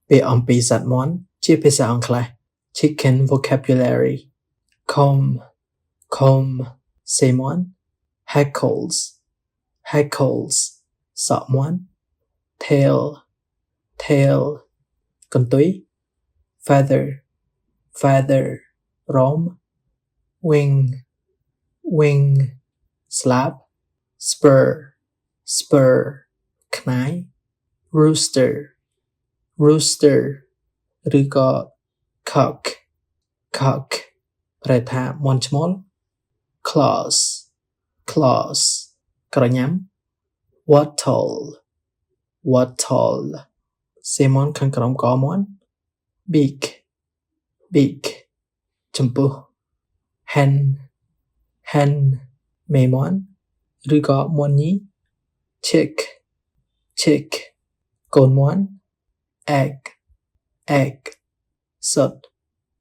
Be on pisat mon ជាភាសាអង់គ្លេស Chicken vocabulary comb say mon heckles សក់ mon tail កន្ទុយ feather រោម wing ស្លាប spur ខ្នាយ rooster ឬក៏ cock ប្រែថាមាន់ឈ្មោល claws ក្រញ៉ាំ wattle សេមនខាងក្រោមកមាន់ beak ចំពោះ hen មេមាន់ឬក៏មាន់ញី chick កូនមាន់ egg សុទ្ធ